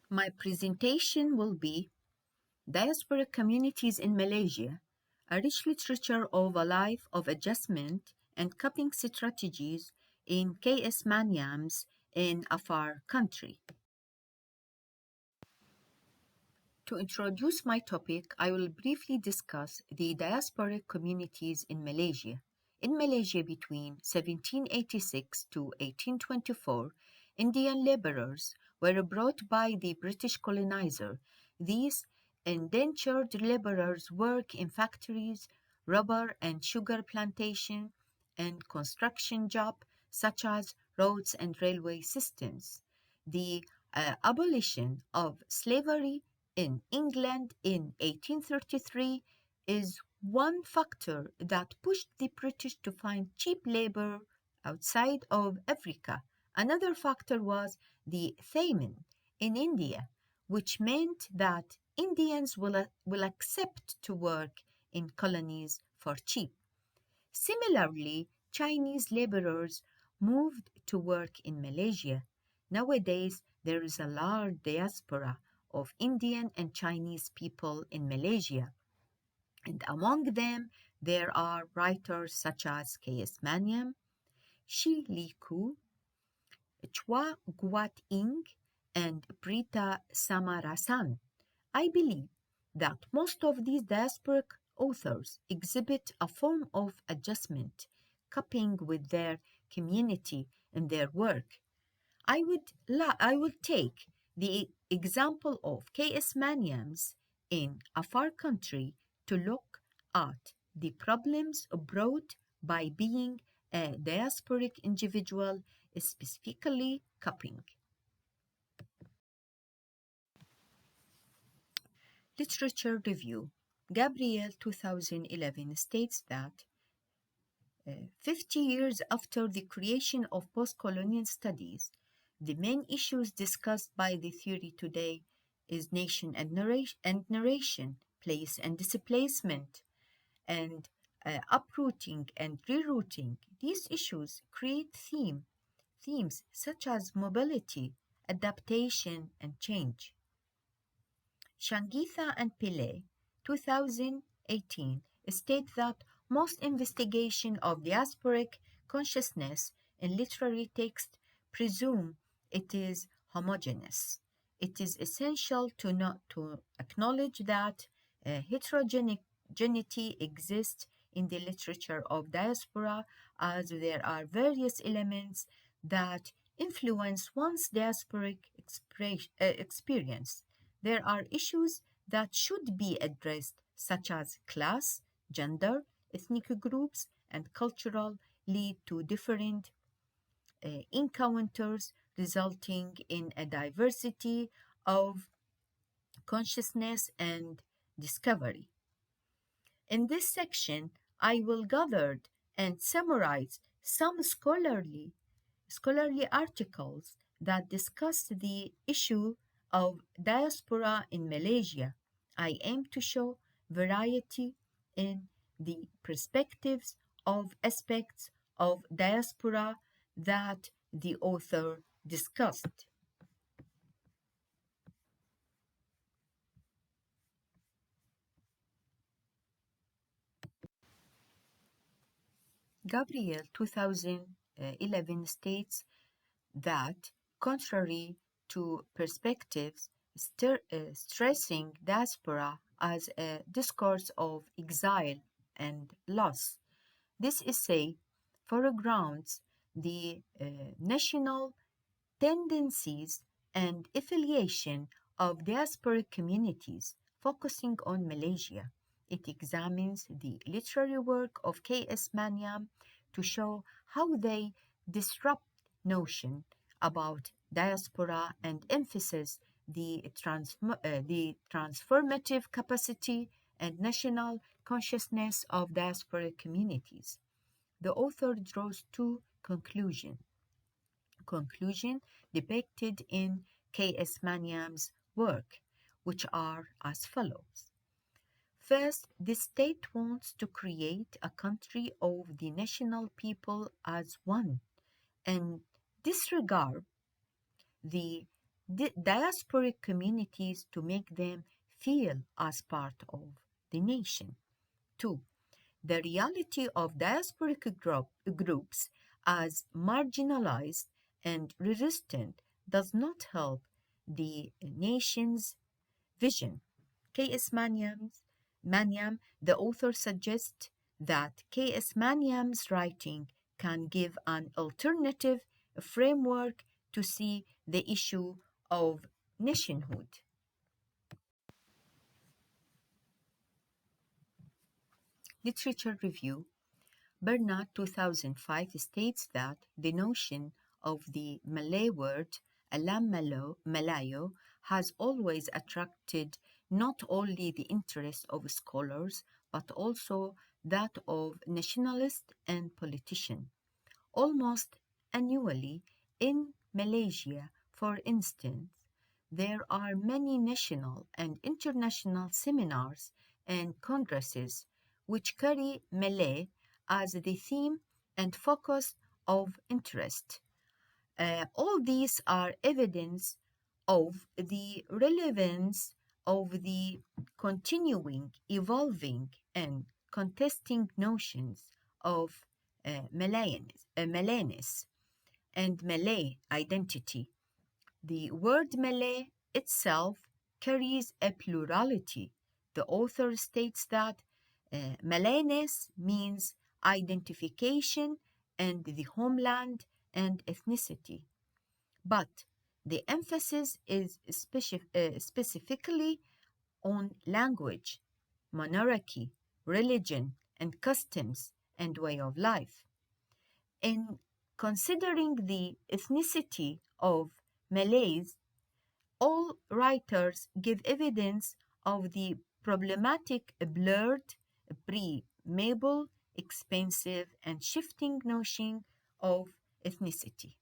My presentation will be Diaspora Communities in Malaysia, a rich literature of a life of adjustment and coping strategies in K.S. Maniam's in a far country. To introduce my topic, I will briefly discuss the diasporic communities in Malaysia. In Malaysia between 1786 to 1824, Indian laborers were brought by the British colonizer. These indentured laborers work in factories, rubber and sugar plantation, and construction jobs such as roads and railway systems. The abolition of slavery in England in 1833 is one factor that pushed the British to find cheap labor outside of Africa. Another factor was the famine in India, which meant that Indians will accept to work in colonies for cheap. Similarly, Chinese laborers moved to work in Malaysia. Nowadays, there is a large diaspora of Indian and Chinese people in Malaysia, and among them there are writers such as K.S. Maniam, Shi Li Ku, Chua Guat Ing, and Prita Samarasan. I believe that most of these diasporic authors exhibit a form of adjustment, coping with their community and their work. I would take the example of K.S. Maniams in a far country to look at the problems brought by being a diasporic individual, specifically coping. Literature Review Gabriel 2011 states that 50 years after the creation of post-colonial studies, the main issues discussed by the theory today is nation and narration, place and displacement, and uprooting and rerouting. These issues create themes such as mobility, adaptation, and change. Shangitha and Pillay, 2018, state that most investigation of diasporic consciousness in literary text presume it is homogeneous. It is essential to acknowledge that heterogeneity exists in the literature of diaspora, as there are various elements that influence one's diasporic experience. There are issues that should be addressed, such as class, gender, ethnic groups, and cultural, lead to different encounters, resulting in a diversity of consciousness and discovery. In this section, I will gather and summarize some scholarly articles that discuss the issue of diaspora in Malaysia. I aim to show variety in the perspectives of aspects of diaspora that the author discussed. Gabriel 2011 states that, contrary to perspectives stressing diaspora as a discourse of exile and loss, this essay foregrounds the national tendencies and affiliation of diasporic communities, focusing on Malaysia. It examines the literary work of K.S. Maniam to show how they disrupt notion about diaspora and emphasize the transformative capacity and national consciousness of diasporic communities. The author draws two conclusion depicted in K.S. Maniam's work, which are as follows. First, the state wants to create a country of the national people as one and disregard the diasporic communities to make them feel as part of the nation. Two, the reality of diasporic groups as marginalized and resistant does not help the nation's vision. Maniam, the author suggests that K.S. Maniam's writing can give an alternative framework to see the issue of nationhood. Literature review. Bernard 2005 states that the notion of the Malay word Malayo has always attracted not only the interest of scholars but also that of nationalists and politicians. Almost annually in Malaysia, for instance, there are many national and international seminars and congresses which carry Malay as the theme and focus of interest. All these are evidence of the relevance of the continuing, evolving, and contesting notions of Malayness and Malay identity. The word Malay itself carries a plurality. The author states that Malayness means identification and the homeland and ethnicity. But the emphasis is specifically on language, monarchy, religion, and customs and way of life. In considering the ethnicity of Malays, all writers give evidence of the problematic, blurred, pre-mable, expensive, and shifting notion of ethnicity.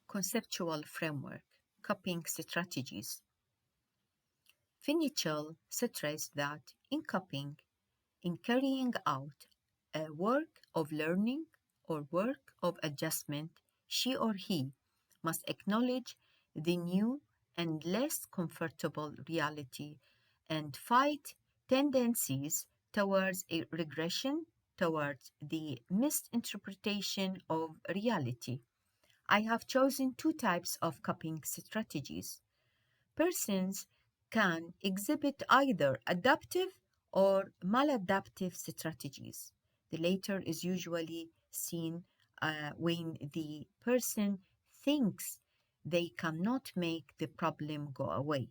Conceptual framework, coping strategies. Finichel stressed that in coping, in carrying out a work of learning or work of adjustment, she or he must acknowledge the new and less comfortable reality and fight tendencies towards a regression, towards the misinterpretation of reality. I have chosen two types of coping strategies. Persons can exhibit either adaptive or maladaptive strategies. The latter is usually seen when the person thinks they cannot make the problem go away.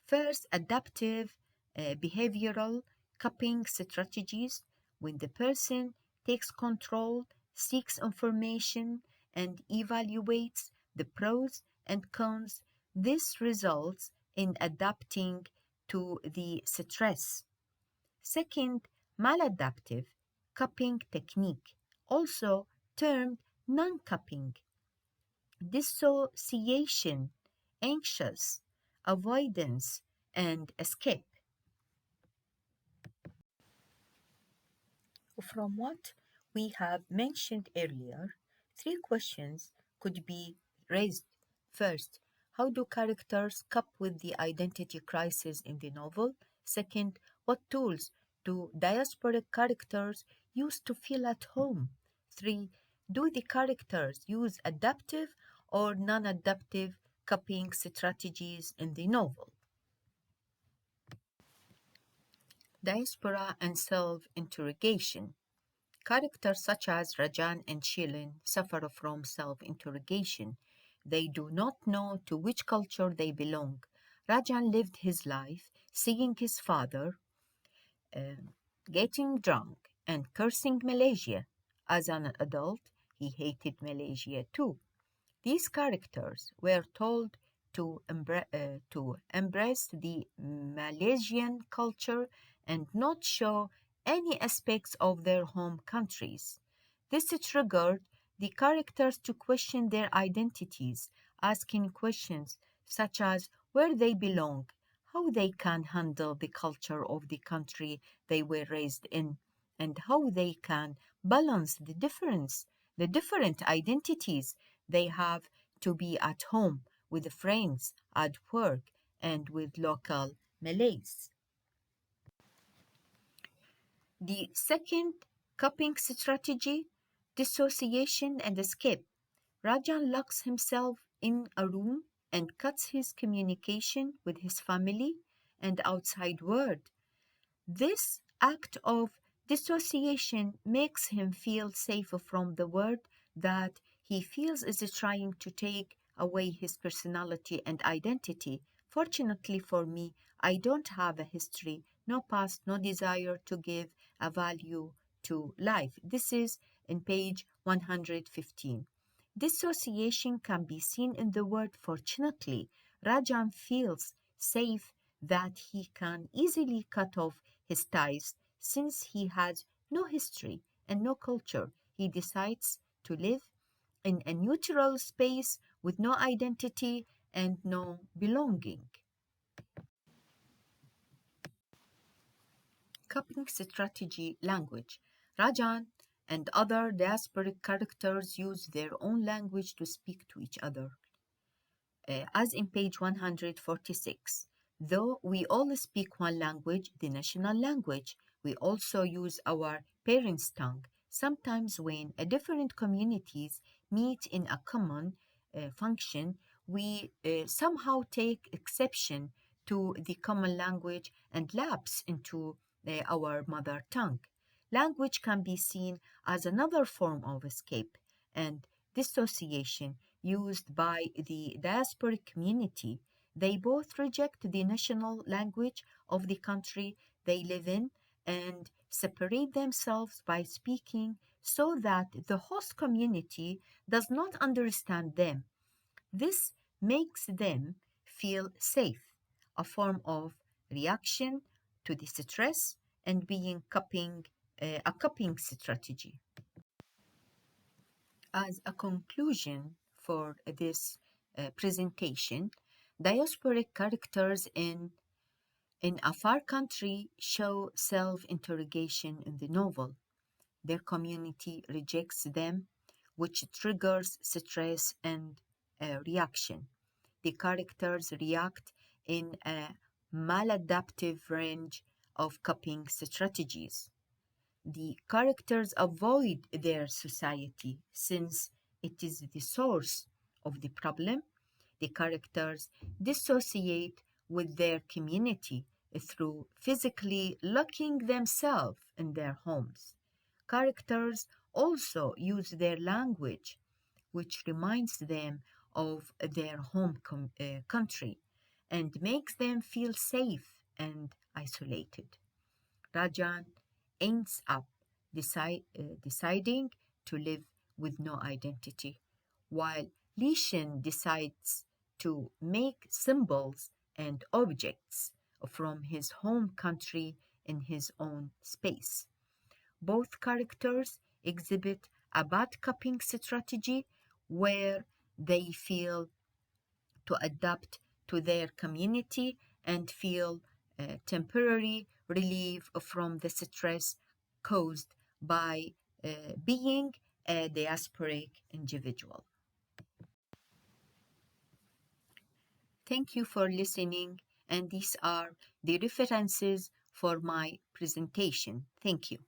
First, adaptive behavioral coping strategies when the person takes control, seeks information, and evaluates the pros and cons. This results in adapting to the stress. Second, maladaptive coping technique, also termed non coping, dissociation, anxious, avoidance, and escape. From what we have mentioned earlier, three questions could be raised. First, how do characters cope with the identity crisis in the novel? Second, what tools do diasporic characters use to feel at home? Three, do the characters use adaptive or non adaptive coping strategies in the novel? Diaspora and self interrogation. Characters such as Rajan and Shilin suffer from self interrogation. They do not know to which culture they belong. Rajan lived his life seeing his father uh, getting drunk and cursing Malaysia. As an adult, he hated Malaysia too. These characters were told to embrace the Malaysian culture and not show any aspects of their home countries. This triggered the characters to question their identities, asking questions such as where they belong, how they can handle the culture of the country they were raised in, and how they can balance the different identities they have to be at home, with friends, at work, and with local Malays. The second coping strategy, dissociation and escape. Rajan locks himself in a room and cuts his communication with his family and outside world. This act of dissociation makes him feel safer from the world that he feels is trying to take away his personality and identity. Fortunately for me, I don't have a history, no past, no desire to give a value to life. This is in page 115. Dissociation can be seen in the word fortunately. Rajan feels safe that he can easily cut off his ties since he has no history and no culture. He decides to live in a neutral space with no identity and no belonging. Coping strategy language. Rajan and other diasporic characters use their own language to speak to each other, as in page 146. Though we all speak one language, the national language, we also use our parents' tongue. Sometimes, when different communities meet in a common function, we somehow take exception to the common language and lapse into our mother tongue. Language can be seen as another form of escape and dissociation used by the diasporic community. They both reject the national language of the country they live in and separate themselves by speaking so that the host community does not understand them. This makes them feel safe, a form of reaction to the stress and being a coping strategy. As a conclusion for this presentation, diasporic characters in a far country show self interrogation in the novel. Their community rejects them, which triggers stress and reaction. The characters react in a maladaptive range of coping strategies. The characters avoid their society since it is the source of the problem. The characters dissociate with their community through physically locking themselves in their homes. Characters also use their language, which reminds them of their country and makes them feel safe and isolated. Rajan ends up deciding to live with no identity, while Lishan decides to make symbols and objects from his home country in his own space. Both characters exhibit a bad coping strategy where they feel to adapt to their community and feel temporary relief from the stress caused by being a diasporic individual. Thank you for listening, and these are the references for my presentation. Thank you.